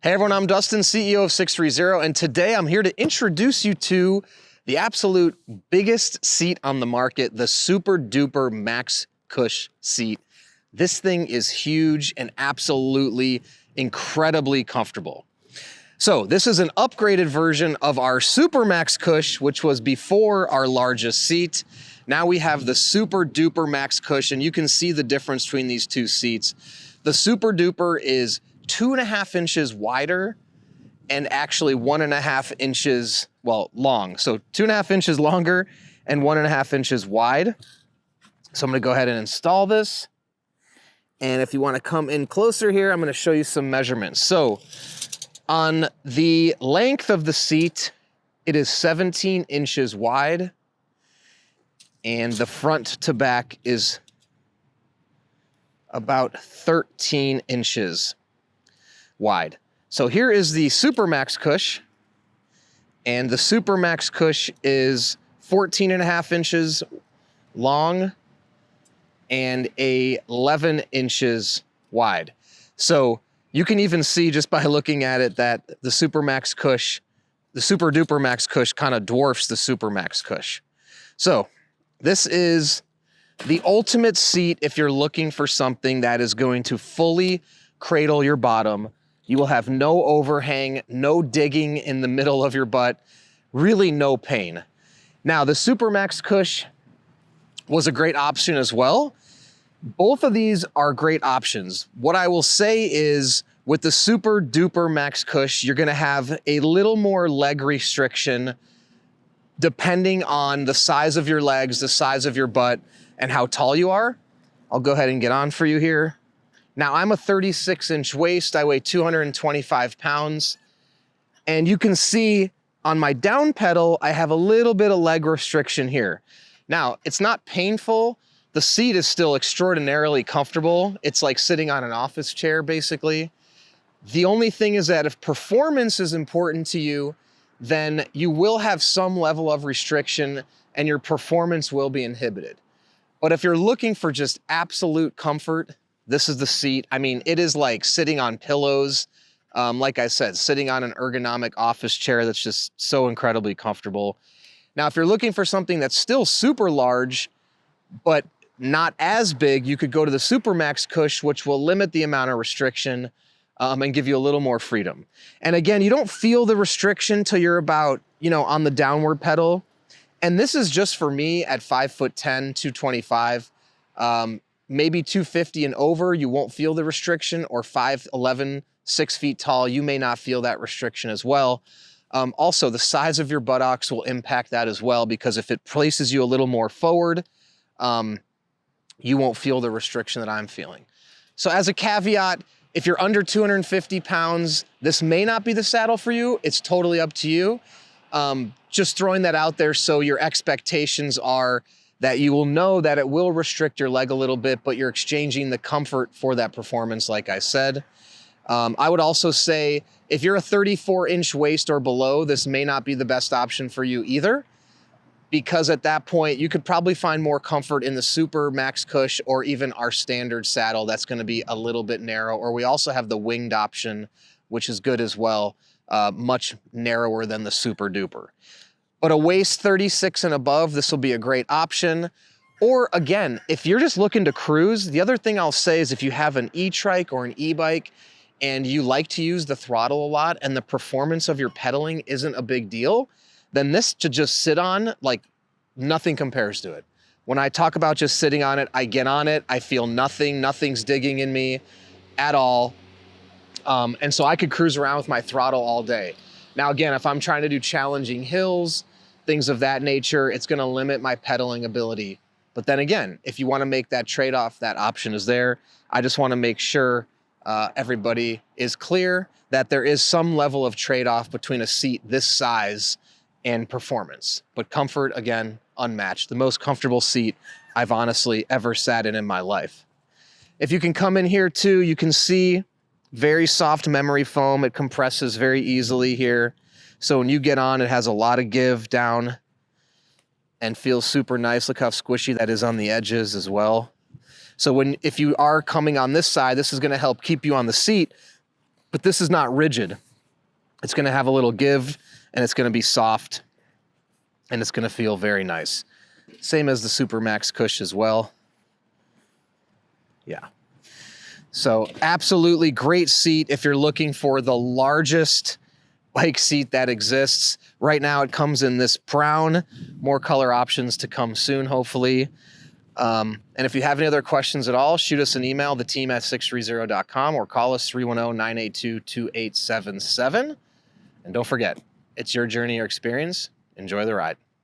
Hey everyone, I'm Dustin, CEO of 630, and today I'm here to introduce you to the absolute biggest seat on the market, the Super Duper Max Cush seat. This thing is huge and absolutely incredibly comfortable. So this is an upgraded version of our Super Max Cush, which was before our largest seat. Now we have the Super Duper Max Cush, and you can see the difference between these two seats. The Super Duper is 2.5 inches wider and actually 1.5 inches, long. So 2.5 inches longer and 1.5 inches wide. So I'm gonna go ahead and install this. And if you wanna come in closer here, I'm gonna show you some measurements. So on the length of the seat, it is 17 inches wide, and the front to back is about 13 inches wide. So here is the Super Max Cush, and the Super Max Cush is 14.5 inches long and 11 inches wide. So you can even see just by looking at it that the Super Max Cush, the Super Duper Max Cush kind of dwarfs the Super Max Cush. So this is the ultimate seat if you're looking for something that is going to fully cradle your bottom. You will have no overhang, no digging in the middle of your butt, really no pain. Now, the Super Max Cush was a great option as well. Both of these are great options. What I will say is with the Super Duper Max Cush, you're gonna have a little more leg restriction depending on the size of your legs, the size of your butt, and how tall you are. I'll go ahead and get on for you here. Now, I'm a 36-inch waist. I weigh 225 pounds. And you can see on my down pedal, I have a little bit of leg restriction here. Now, it's not painful. The seat is still extraordinarily comfortable. It's like sitting on an office chair, basically. The only thing is that if performance is important to you, then you will have some level of restriction and your performance will be inhibited. But if you're looking for just absolute comfort, this is the seat. I mean, it is like sitting on pillows. Like I said, sitting on an ergonomic office chair that's just so incredibly comfortable. Now, if you're looking for something that's still super large, but not as big, you could go to the Super Max Cush, which will limit the amount of restriction and give you a little more freedom. And again, you don't feel the restriction till you're about, on the downward pedal. And this is just for me at 5'10", 225. Maybe 250 and over, you won't feel the restriction, or 5'11", 6 feet tall, you may not feel that restriction as well. Also, the size of your buttocks will impact that as well, because if it places you a little more forward, you won't feel the restriction that I'm feeling. So as a caveat, if you're under 250 pounds, this may not be the saddle for you. It's totally up to you. Just throwing that out there so your expectations are that you will know that it will restrict your leg a little bit, but you're exchanging the comfort for that performance, like I said. I would also say if you're a 34-inch waist or below, this may not be the best option for you either, because at that point, you could probably find more comfort in the Super Max Cush or even our standard saddle that's gonna be a little bit narrow, or we also have the winged option, which is good as well, much narrower than the Super Duper. But a waist 36 and above, this will be a great option. Or again, if you're just looking to cruise, the other thing I'll say is if you have an e-trike or an e-bike and you like to use the throttle a lot and the performance of your pedaling isn't a big deal, then this to just sit on, like nothing compares to it. When I talk about just sitting on it, I get on it, I feel nothing, nothing's digging in me at all. And so I could cruise around with my throttle all day. Now, again, if I'm trying to do challenging hills, things of that nature, it's gonna limit my pedaling ability. But then again, if you wanna make that trade-off, that option is there. I just wanna make sure everybody is clear that there is some level of trade-off between a seat this size and performance. But comfort, again, unmatched. The most comfortable seat I've honestly ever sat in my life. If you can come in here too, you can see very soft memory foam. It compresses very easily here. So when you get on, it has a lot of give down and feels super nice. Look how squishy that is on the edges as well. So if you are coming on this side, this is gonna help keep you on the seat but this is not rigid. It's gonna have a little give, and it's gonna be soft, and it's gonna feel very nice. Same as the Super Max Cush as well. Yeah. So absolutely great seat if you're looking for the largest bike seat that exists. Right now it comes in this brown, more color options to come soon, hopefully. And if you have any other questions at all, shoot us an email, the team at sixthreezero.com, or call us 310-982-2877. And don't forget, it's your journey or experience. Enjoy the ride.